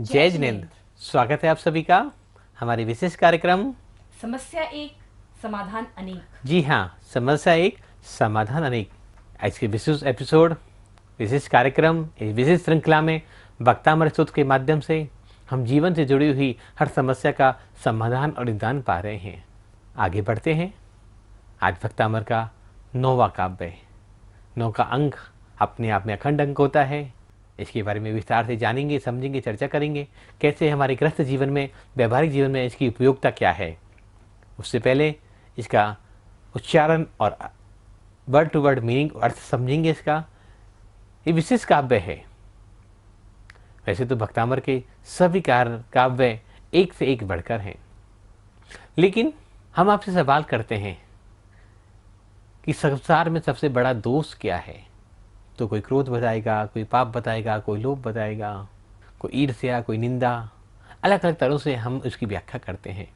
जय जिनेंद्र। स्वागत है आप सभी का हमारे विशेष कार्यक्रम समस्या एक समाधान अनेक। जी हाँ, समस्या एक समाधान अनेक। आज के विशेष एपिसोड, विशेष कार्यक्रम, इस विशेष श्रृंखला में वक्तामर स्रोत के माध्यम से हम जीवन से जुड़ी हुई हर समस्या का समाधान और निदान पा रहे हैं। आगे बढ़ते हैं। आज वक्तामर का 9वां काव्य। 9 का अंक अपने आप में अखंड अंक होता है। इसके बारे में विस्तार से जानेंगे, समझेंगे, चर्चा करेंगे। कैसे हमारे गृहस्थ जीवन में, व्यवहारिक जीवन में इसकी उपयोगिता क्या है। उससे पहले इसका उच्चारण और वर्ड टू वर्ड मीनिंग, अर्थ समझेंगे। इसका ये विशेष काव्य है। वैसे तो भक्तामर के सभी काव्य एक से एक बढ़कर हैं, लेकिन हम आपसे सवाल करते हैं कि संसार में सबसे बड़ा दोष क्या है। तो कोई क्रोध बताएगा, कोई पाप बताएगा, कोई लोभ बताएगा, कोई ईर्ष्या, कोई निंदा। अलग अलग तरह से हम उसकी व्याख्या करते हैं।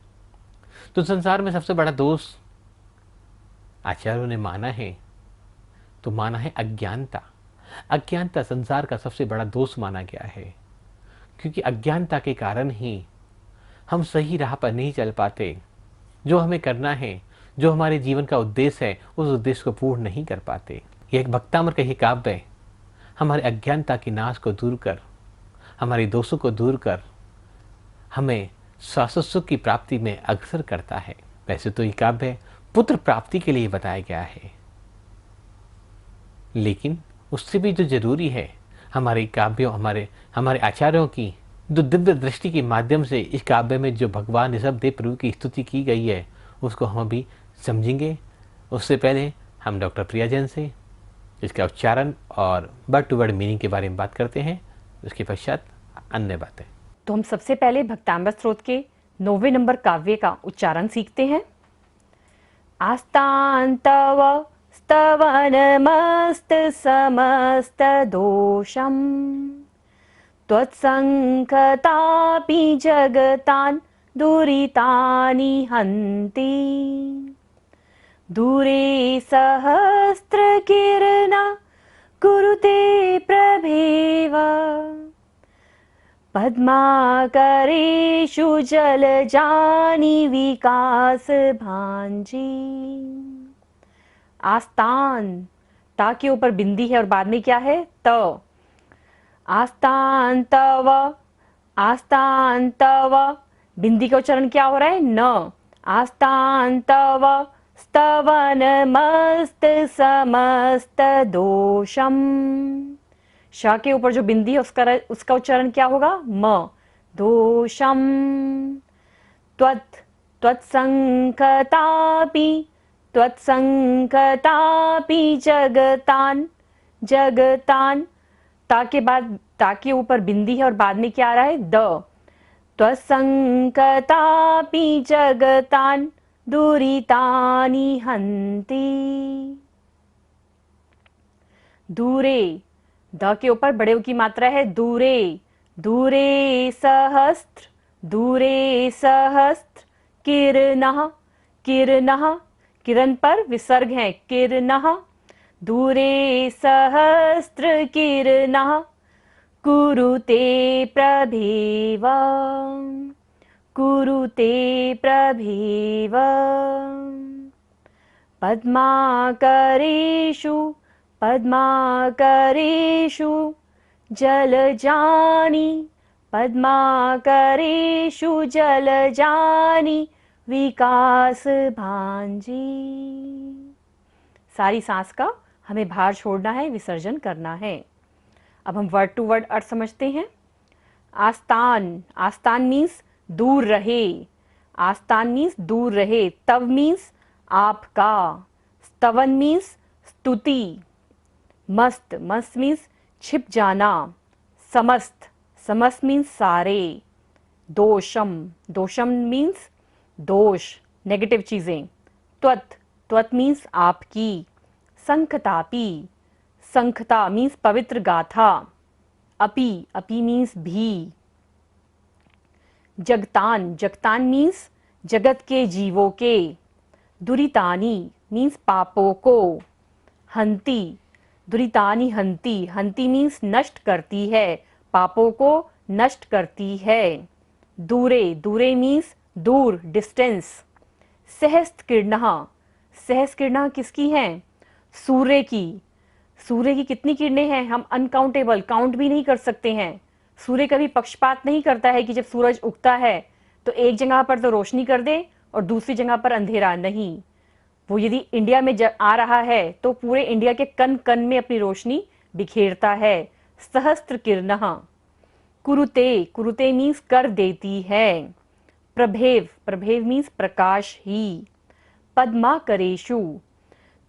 तो संसार में सबसे बड़ा दोष आचार्यों ने माना है, तो माना है अज्ञानता। अज्ञानता संसार का सबसे बड़ा दोष माना गया है, क्योंकि अज्ञानता के कारण ही हम सही राह पर नहीं चल पाते। जो हमें करना है, जो हमारे जीवन का उद्देश्य है, उस उद्देश्य को पूर्ण नहीं कर पाते। यह एक भक्तामर का ही काव्य हमारे अज्ञानता के नाश को दूर कर, हमारे दोषों को दूर कर, हमें शाश्वत सुख की प्राप्ति में अग्रसर करता है। वैसे तो ये काव्य पुत्र प्राप्ति के लिए बताया गया है, लेकिन उससे भी जो जरूरी है, हमारे काव्यों, हमारे आचार्यों की जो दिव्य दृष्टि के माध्यम से इस काव्य में जो भगवान ऋषभदेव प्रभु की स्तुति की गई है, उसको हम अभी समझेंगे। उससे पहले हम डॉक्टर प्रिया जैन से इसका उच्चारण और वर्ड टू वर्ड मीनिंग के बारे में बात करते हैं। उसके पश्चात अन्य बातें। तो हम सबसे पहले भक्तामृत स्रोत के 9वें नंबर काव्य का उच्चारण सीखते हैं। आस्तान्तव स्तवनमस्त समस्त दोषम त्वत्संकतापि जगतान् दुरितानि हन्ति दूरे सहस्रकिरण कुरुते प्रभेव पद्माकरेषु जलजानि विकास भांजी। आस्तान, ता के ऊपर बिंदी है और बाद में क्या है, त। आस्तान तव, आस्तान तव, बिंदी का उच्चारण क्या हो रहा है, न। आस्तान तव स्तवन मस्त समस्त दोषम। श के ऊपर जो बिंदी है उसका उच्चारण क्या होगा, म। दोषम त्वत्संकतापि जगतान, जगतान, ता के बाद, ता के ऊपर बिंदी है और बाद में क्या आ रहा है, द। त्वत्संकतापि जगतान दुरितानि हन्ति। दूरे, द के ऊपर बड़े की मात्रा है, दूरे। दूरे सहस्त्र, दूरे सहस्त्र किरणः, किरणः, किरण पर विसर्ग है, किरणः। दूरे सहस्त्र किरणः कुरुते प्रभेव, कुरुते प्रभेव पद्माकरेषु, पद्माकरेषु जलजानि, पद्माकरेषु जलजानि विकास भांजी। सारी सांस का हमें भार छोड़ना है, विसर्जन करना है। अब हम वर्ड टू वर्ड अर्थ समझते हैं। आस्तान, आस्तान मीन्स दूर रहे, आस्तान मीन्स दूर रहे। तव मीन्स आपका, स्तवन मीन्स स्तुति। मस्त, मस्त मीन्स छिप जाना। समस्त, समस्त मीन्स सारे। दोषम, दोषम मीन्स दोष, नेगेटिव चीजें। त्वत्, त्वत् मीन्स आपकी। संखतापि, संखता मीन्स पवित्र गाथा। अपि, अपि मीन्स भी। जगतान, जगतान मीन्स जगत के जीवों के। दुरितानी मीन्स पापों को। हंति, दुरितानी हंति, हंति मीन्स नष्ट करती है, पापों को नष्ट करती है। दूरे, दूरे मीन्स दूर, डिस्टेंस। सहस्त्रकिरणः, सहस्त्रकिरणः किसकी हैं? सूर्य की। सूर्य की कितनी किरणें हैं? हम अनकाउंटेबल, काउंट भी नहीं कर सकते हैं। सूर्य कभी पक्षपात नहीं करता है कि जब सूरज उगता है तो एक जगह पर तो रोशनी कर दे और दूसरी जगह पर अंधेरा नहीं। वो यदि इंडिया में आ रहा है तो पूरे इंडिया के कण कण में अपनी रोशनी बिखेरता है। सहस्त्रकिरणः। कुरुते, कुरुते मीन्स कर देती है। प्रभेव, प्रभेव मीन्स प्रकाश ही। पद्माकरेषु,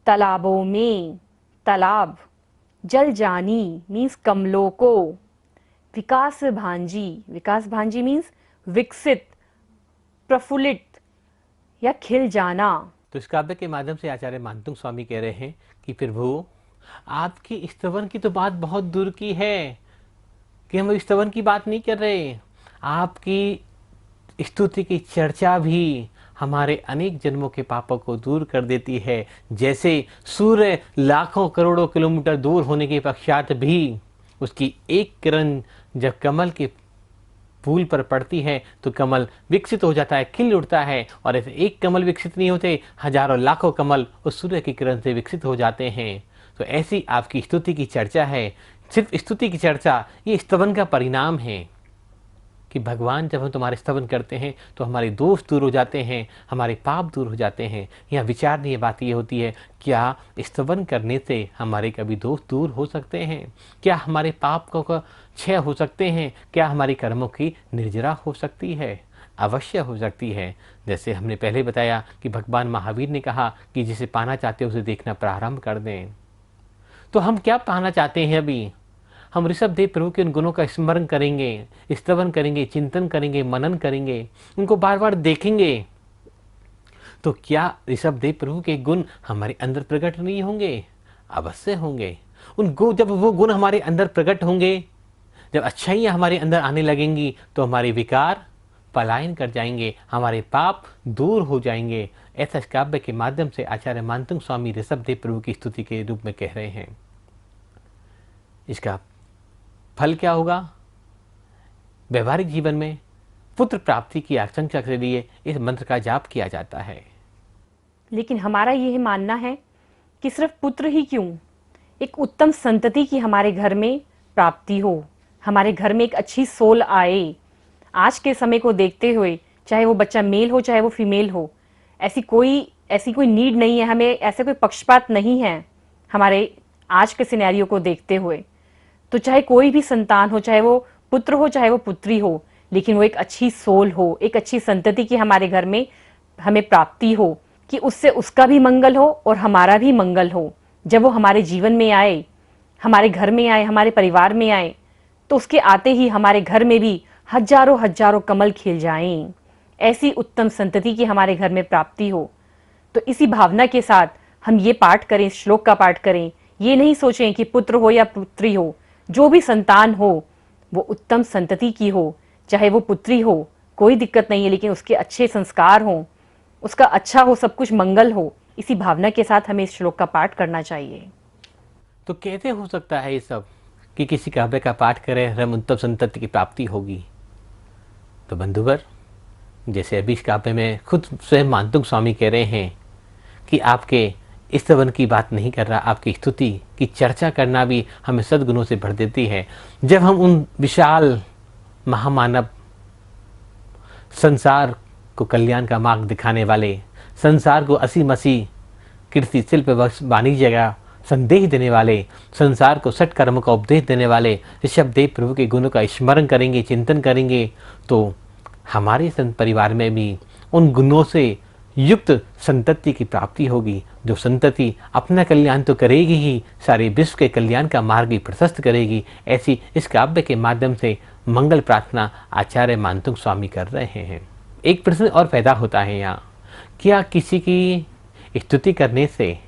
तालाबों में, तालाब। जलजानी मीन्स कमलों को। विकास भांजी, विकास भांजी मीन्स विकसित, प्रफुल्लित या खिल जाना। तो इस काव्य के माध्यम से आचार्य मानतुंग स्वामी कह रहे हैं कि प्रभु, आपकी स्तवन की तो बात बहुत दूर की है, कि हम स्तवन की बात नहीं कर रहे। आपकी स्तुति की चर्चा भी हमारे अनेक जन्मों के पापों को दूर कर देती है। जैसे सूर्य लाखों करोड़ों किलोमीटर दूर होने के पश्चात भी उसकी एक किरण जब कमल के फूल पर पड़ती है तो कमल विकसित हो जाता है, खिल उठता है। और ऐसे एक कमल विकसित नहीं होते, हजारों लाखों कमल उस सूर्य की किरण से विकसित हो जाते हैं। तो ऐसी आपकी स्तुति की चर्चा है। सिर्फ स्तुति की चर्चा ये स्तवन का परिणाम है कि भगवान जब हम तुम्हारे स्तवन करते हैं तो हमारे दोष दूर हो जाते हैं, हमारे पाप दूर हो जाते हैं। यहाँ विचारणीय बात ये होती है, क्या स्तवन करने से हमारे कभी दोष दूर हो सकते हैं? क्या हमारे पाप को क्षय हो सकते हैं? क्या हमारी कर्मों की निर्जरा हो सकती है? अवश्य हो सकती है। जैसे हमने पहले बताया कि भगवान महावीर ने कहा कि जिसे पाना चाहते हो उसे देखना प्रारंभ कर दें। तो हम क्या पाना चाहते हैं? अभी हम ऋषभदेव प्रभु के उन गुणों का स्मरण करेंगे, स्तवन करेंगे, चिंतन करेंगे, मनन करेंगे, उनको बार बार देखेंगे। तो क्या ऋषभदेव प्रभु के गुण हमारे अंदर प्रकट नहीं होंगे? अवश्य होंगे। जब वो गुण हमारे अंदर प्रकट होंगे, जब अच्छाइयाँ हमारे अंदर आने लगेंगी तो हमारे विकार पलायन कर जाएंगे, हमारे पाप दूर हो जाएंगे। ऐसा इस काव्य के माध्यम से आचार्य मानतुंग स्वामी ऋषभदेव प्रभु की स्तुति के रूप में कह रहे हैं। इसका फल क्या होगा? व्यवहारिक जीवन में पुत्र प्राप्ति की आशंका के लिए इस मंत्र का जाप किया जाता है। लेकिन हमारा यह मानना है कि सिर्फ पुत्र ही क्यों, एक उत्तम संतति की हमारे घर में प्राप्ति हो, हमारे घर में एक अच्छी सोल आए। आज के समय को देखते हुए, चाहे वो बच्चा मेल हो चाहे वो फीमेल हो, ऐसी कोई नीड नहीं है, हमें ऐसे कोई पक्षपात नहीं है हमारे आज के सिनेरियो को देखते हुए। तो चाहे कोई भी संतान हो, चाहे वो पुत्र हो चाहे वो पुत्री हो, लेकिन वो एक अच्छी सोल हो, एक अच्छी संतति की हमारे घर में हमें प्राप्ति हो, कि उससे उसका भी मंगल हो और हमारा भी मंगल हो। जब वो हमारे जीवन में आए, हमारे घर में आए, हमारे परिवार में आए, तो उसके आते ही हमारे घर में भी हजारों हजारों कमल खिल जाएं। ऐसी उत्तम संतति की हमारे घर में प्राप्ति हो। तो इसी भावना के साथ हम ये पाठ करें, श्लोक का पाठ करें। ये नहीं सोचें कि पुत्र हो या पुत्री हो, जो भी संतान हो वो उत्तम संतति की हो, चाहे वो पुत्री हो कोई दिक्कत नहीं है, लेकिन उसके अच्छे संस्कार हों, उसका अच्छा हो, सब कुछ मंगल हो। इसी भावना के साथ हमें इस श्लोक का पाठ करना चाहिए। तो कैसे हो सकता है ये सब कि किसी काव्य का पाठ करें हम उत्तम संतति की प्राप्ति होगी? तो बंधुवर, जैसे अभी इस काव्य में खुद स्वयं मानतुंग स्वामी कह रहे हैं कि आपके स्तवन की बात नहीं कर रहा, आपकी स्तुति की चर्चा करना भी हमें सद्गुणों से भर देती है। जब हम उन विशाल महामानव, संसार को कल्याण का मार्ग दिखाने वाले, संसार को असी मसी कीर्ति शिल्प वाणिज्य का संदेश देने वाले, संसार को सठ कर्म का उपदेश देने वाले ऋषभदेव प्रभु के गुणों का स्मरण करेंगे, चिंतन करेंगे, तो हमारे संत परिवार में भी उन गुणों से युक्त संतति की प्राप्ति होगी। जो संतति अपना कल्याण तो करेगी ही, सारे विश्व के कल्याण का मार्ग भी प्रशस्त करेगी। ऐसी इस काव्य के माध्यम से मंगल प्रार्थना आचार्य मानतुंग स्वामी कर रहे हैं। एक प्रश्न और पैदा होता है यहाँ, क्या किसी की स्तुति करने से,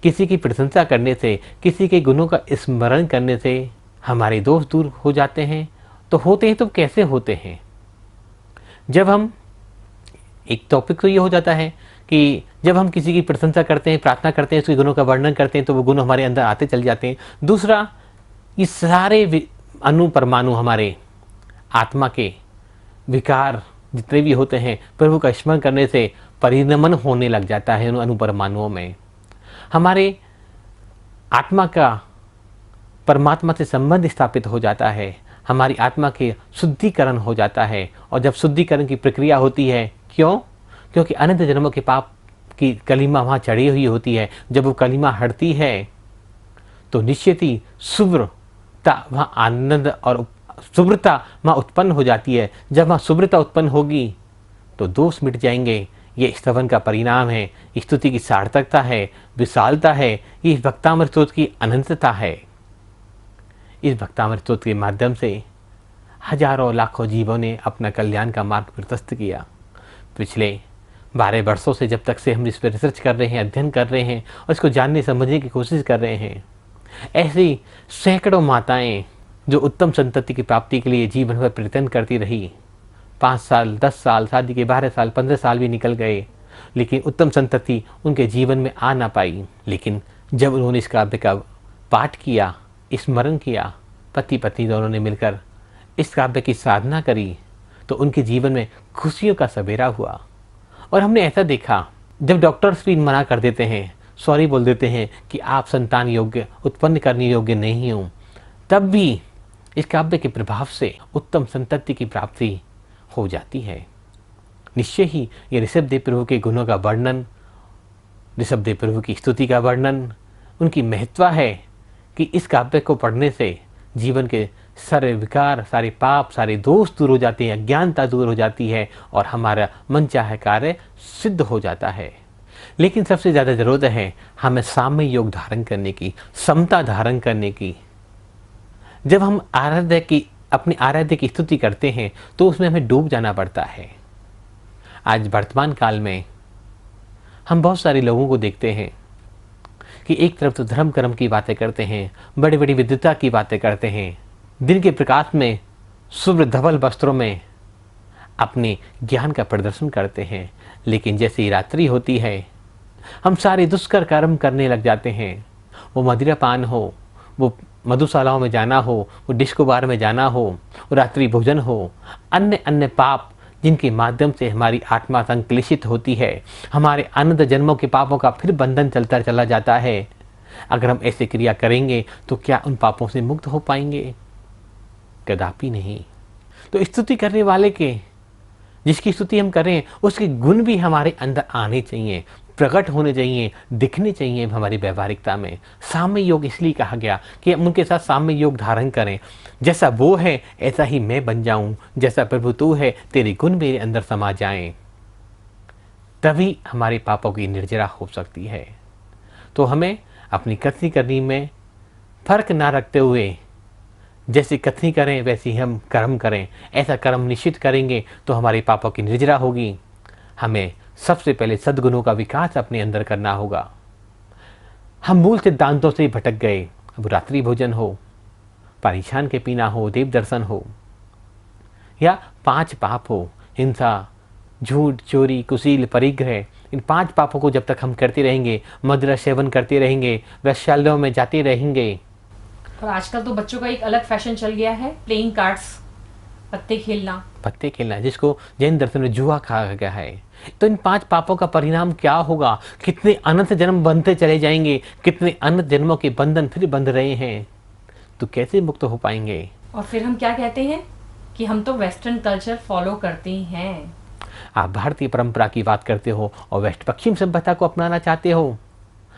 किसी की प्रशंसा करने से, किसी के गुणों का स्मरण करने से हमारे दोष दूर हो जाते हैं? तो होते हैं तो कैसे होते हैं? जब हम, एक टॉपिक तो ये हो जाता है कि जब हम किसी की प्रशंसा करते हैं, प्रार्थना करते हैं, उसके गुणों का वर्णन करते हैं तो वो गुण हमारे अंदर आते चल जाते हैं। दूसरा, ये सारे अणु परमाणु हमारे आत्मा के विकार जितने भी होते हैं प्रभु का स्मरण करने से परिणमन होने लग जाता है उन अणुपरमाणुओं में। हमारे आत्मा का परमात्मा से संबंध स्थापित हो जाता है, हमारी आत्मा के शुद्धिकरण हो जाता है। और जब शुद्धिकरण की प्रक्रिया होती है, क्यों? क्योंकि अनंत जन्मों के पाप की कलीमा वहाँ चढ़ी हुई होती है। जब वो कलीमा हटती है तो निश्चित ही शुभ्रता वहाँ आनंद और शुभ्रता वहाँ उत्पन्न हो जाती है। जब वहाँ शुभ्रता उत्पन्न होगी तो दोष मिट जाएंगे। ये स्तवन का परिणाम है, स्तुति की सार्थकता है, विशालता है, ये भक्तामृत स्तोत्र की अनंतता है। इस भक्तामृत स्तोत्र के माध्यम से हजारों लाखों जीवों ने अपना कल्याण का मार्ग प्रशस्त किया। पिछले 12 वर्षों से जब तक से हम इस पर रिसर्च कर रहे हैं, अध्ययन कर रहे हैं और इसको जानने समझने की कोशिश कर रहे हैं, ऐसी सैकड़ों माताएं जो उत्तम संतति की प्राप्ति के लिए जीवन भर प्रयत्न करती रही। 5 साल, 10 साल, शादी के 12 साल, 15 साल भी निकल गए, लेकिन उत्तम संतति उनके जीवन में आ ना पाई। लेकिन जब उन्होंने इस काव्य का पाठ किया, स्मरण किया, पति पत्नी दोनों ने मिलकर इस काव्य की साधना करी, तो उनके जीवन में खुशियों का सवेरा हुआ। और हमने ऐसा देखा, जब डॉक्टर्स भी मना कर देते हैं, सॉरी बोल देते हैं कि आप संतान योग्य, उत्पन्न करने योग्य नहीं हो, तब भी इस काव्य के प्रभाव से उत्तम संतति की प्राप्ति हो जाती है। निश्चय ही ये ऋषभदेव प्रभु के गुणों का वर्णन, ऋषभदेव प्रभु की स्तुति का वर्णन, उनकी महत्व है कि इस काव्य को पढ़ने से जीवन के सारे विकार, सारे पाप, सारे दोष दूर हो जाते हैं, अज्ञानता दूर हो जाती है और हमारा मनचाहे कार्य सिद्ध हो जाता है। लेकिन सबसे ज़्यादा ज़रूरत है हमें साम्य योग धारण करने की, समता धारण करने की। जब हम अपने आराध्य की स्तुति करते हैं तो उसमें हमें डूब जाना पड़ता है। आज वर्तमान काल में हम बहुत सारे लोगों को देखते हैं कि एक तरफ तो धर्म कर्म की बातें करते हैं, बड़ी बड़ी विद्वता की बातें करते हैं, दिन के प्रकाश में शुभ्र धवल वस्त्रों में अपने ज्ञान का प्रदर्शन करते हैं, लेकिन जैसे ही रात्रि होती है हम सारे दुष्कर कर्म करने लग जाते हैं। वो मदिरापान हो, वो मधुशालाओं में जाना हो, वो डिस्को बार में जाना हो, वो रात्रि भोजन हो, अन्य अन्य पाप जिनके माध्यम से हमारी आत्मा संक्लेशित होती है, हमारे अनंत जन्मों के पापों का फिर बंधन चलता चला जाता है। अगर हम ऐसे क्रिया करेंगे तो क्या उन पापों से मुक्त हो पाएंगे? कदापि नहीं। तो स्तुति करने वाले के, जिसकी स्तुति हम करें, उसके गुण भी हमारे अंदर आने चाहिए, प्रकट होने चाहिए, दिखने चाहिए हमारी व्यवहारिकता में। साम्य योग इसलिए कहा गया कि हम उनके साथ साम्य योग धारण करें। जैसा वो है ऐसा ही मैं बन जाऊं, जैसा प्रभु तू है तेरे गुण मेरे अंदर समा जाएं, तभी हमारे पापों की निर्जरा हो सकती है। तो हमें अपनी कथनी करनी में फर्क ना रखते हुए जैसी कथनी करें वैसी हम कर्म करें। ऐसा कर्म निश्चित करेंगे तो हमारे पापों की निर्जरा होगी। हमें सबसे पहले सद्गुणों का विकास अपने अंदर करना होगा। हम मूल सिद्धांतों से भटक गए। अब रात्रि भोजन हो, पारिछान के पीना हो, देव दर्शन हो, या 5 पाप हो, हिंसा, झूठ, चोरी, कुशील, परिग्रह, इन 5 पापों को जब तक हम करते रहेंगे, मदिरा सेवन करते रहेंगे, वैश्यालयों में जाते रहेंगे। और आजकल तो बच्चों का एक अलग फैशन चल गया है, प्लेइंग कार्ड्स, पत्ते खेलना, जिसको जैन दर्शन में जुआ कहा गया है। तो इन 5 पापों का परिणाम क्या होगा? कितने अनंत जन्म बनते चले जाएंगे, कितने अनंत जन्मों के बंधन फिर बंध रहे हैं, तो कैसे मुक्त हो पाएंगे? और फिर हम क्या कहते हैं कि हम तो वेस्टर्न कल्चर फॉलो करते हैं। आप भारतीय परंपरा की बात करते हो और वेस्ट पश्चिम सभ्यता को अपनाना चाहते हो।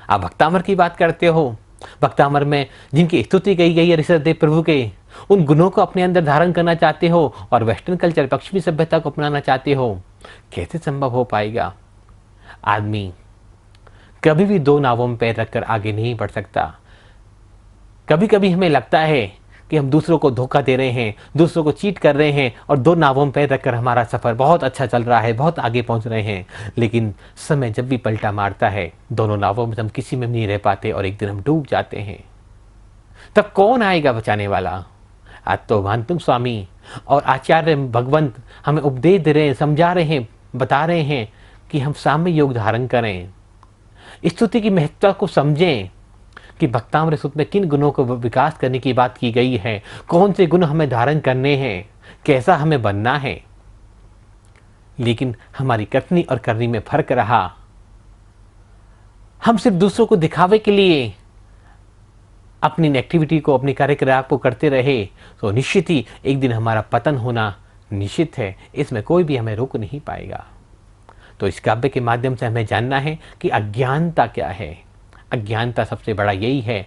आप भक्तामर की बात करते हो, भक्तामर में जिनकी स्तुति कही गई है ऋषभदेव प्रभु के, उन गुणों को अपने अंदर धारण करना चाहते हो और वेस्टर्न कल्चर, पश्चिमी सभ्यता को अपनाना चाहते हो। कैसे संभव हो पाएगा? आदमी कभी भी 2 नावों में पैर रखकर आगे नहीं बढ़ सकता। कभी कभी हमें लगता है कि हम दूसरों को धोखा दे रहे हैं, दूसरों को चीट कर रहे हैं और 2 नावों में पैर रखकर हमारा सफर बहुत अच्छा चल रहा है, बहुत आगे पहुंच रहे हैं। लेकिन समय जब भी पलटा मारता है, दोनों नावों में हम किसी में नहीं रह पाते और एक दिन हम डूब जाते हैं। तब कौन आएगा बचाने वाला? आज तो भानपुंग स्वामी और आचार्य भगवंत हमें उपदेश दे रहे हैं, समझा रहे हैं, बता रहे हैं कि हम साम्य योग धारण करें, स्तुति की महत्ता को समझें कि भक्तामृत सूत्र में किन गुणों को विकास करने की बात की गई है, कौन से गुण हमें धारण करने हैं। कैसा हमें बनना है, लेकिन हमारी कथनी और करनी में फर्क रहा। हम सिर्फ दूसरों को दिखावे के लिए अपनी एक्टिविटी को, अपनी कार्यकलाप को करते रहे तो निश्चित ही एक दिन हमारा पतन होना निश्चित है। इसमें कोई भी हमें रोक नहीं पाएगा। तो इस काव्य के माध्यम से हमें जानना है कि अज्ञानता क्या है। अज्ञानता सबसे बड़ा यही है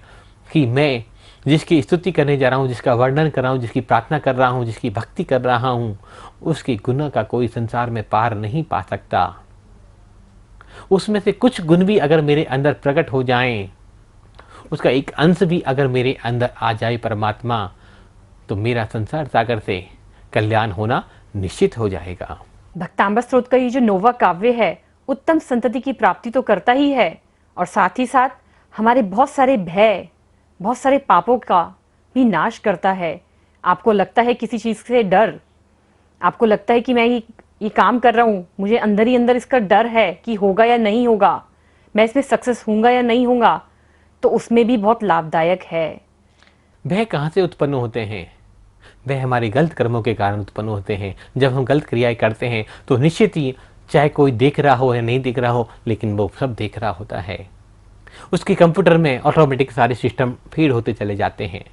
कि मैं जिसकी स्तुति करने जा रहा हूँ, जिसका वर्णन कर रहा हूँ, जिसकी प्रार्थना कर रहा हूँ, जिसकी भक्ति कर रहा हूँ, उसकी गुण का कोई संसार में पार नहीं पा सकता। उसमें से कुछ गुण भी अगर मेरे अंदर प्रकट हो जाएं, उसका एक अंश भी अगर मेरे अंदर आ जाए परमात्मा, तो मेरा संसार सागर से कल्याण होना निश्चित हो जाएगा। भक्तांबर स्तोत्र का ये जो नोवा काव्य है उत्तम संतति की प्राप्ति तो करता ही है, और साथ ही साथ हमारे बहुत सारे भय, बहुत सारे पापों का भी नाश करता है। आपको लगता है किसी चीज़ से डर, आपको लगता है कि मैं ये काम कर रहा हूँ, मुझे अंदर ही अंदर इसका डर है कि होगा या नहीं होगा, मैं इसमें सक्सेस होऊंगा या नहीं होऊंगा, तो उसमें भी बहुत लाभदायक है। भय कहाँ से उत्पन्न होते हैं? वह हमारे गलत कर्मों के कारण उत्पन्न होते हैं। जब हम गलत क्रियाएं करते हैं तो निश्चित ही चाहे कोई देख रहा हो या नहीं देख रहा हो, लेकिन वो सब देख रहा होता है। उसके कंप्यूटर में ऑटोमेटिक सारे सिस्टम फीड होते चले जाते हैं।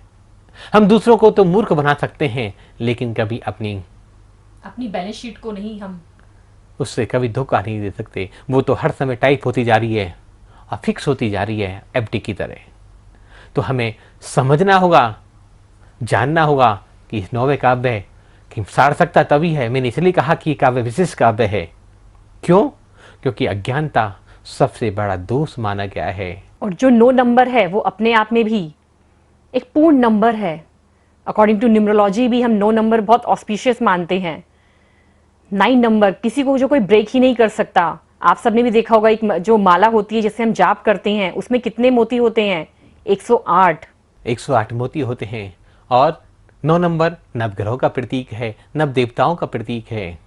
हम दूसरों को तो मूर्ख बना सकते हैं, लेकिन कभी अपनी बैलेंस शीट को नहीं, हम उससे कभी धोखा नहीं दे सकते। वो तो हर समय टाइप होती जा रही है और फिक्स होती जा रही है एफडी की तरह। तो हमें समझना होगा, जानना होगा कि इस नौवे काव्य है कि सार्थकता तभी है। मैंने इसलिए कहा कि काव्य विशेष काव्य है। क्यों? क्योंकि अज्ञानता सबसे बड़ा दोष माना गया है। और जो 9 नंबर है वो अपने आप में भी एक पूर्ण नंबर है। अकॉर्डिंग टू न्यूमरोलॉजी भी हम 9 नंबर बहुत ऑस्पिशियस मानते हैं। 9 नंबर किसी को जो कोई ब्रेक ही नहीं कर सकता। आप सबने भी देखा होगा एक जो माला होती है जिसे हम जाप करते हैं, उसमें कितने मोती होते हैं? 108 मोती होते हैं। और 9 नंबर नवग्रहों का प्रतीक है, नव देवताओं का प्रतीक है।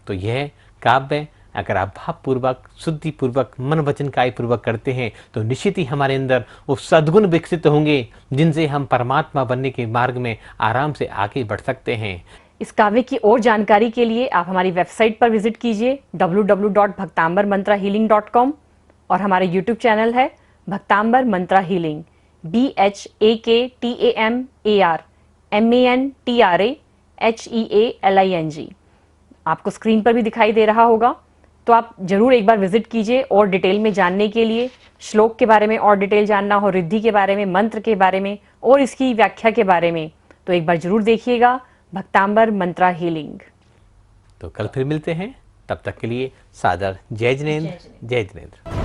तो यह काव्य अगर आप भावपूर्वक, शुद्धिपूर्वक, मन वचन काय पूर्वक करते हैं तो निश्चित ही हमारे अंदर वो सद्गुण विकसित होंगे जिनसे हम परमात्मा बनने के मार्ग में आराम से आगे बढ़ सकते हैं। इस काव्य की और जानकारी के लिए आप हमारी वेबसाइट पर विजिट कीजिए www.bhaktambarmantrahealing.com, और हमारे यूट्यूब चैनल है भक्तांबर मंत्रा हीलिंग, BHAKTAMARMANTRAHEALING। आपको स्क्रीन पर भी दिखाई दे रहा होगा, तो आप जरूर एक बार विजिट कीजिए। और डिटेल में जानने के लिए, श्लोक के बारे में और डिटेल जानना हो, रिद्धि के बारे में, मंत्र के बारे में और इसकी व्याख्या के बारे में, तो एक बार जरूर देखिएगा भक्तांबर मंत्रा हीलिंग। तो कल फिर मिलते हैं, तब तक के लिए सादर जय जिनेंद्र, जय जिनेंद्र।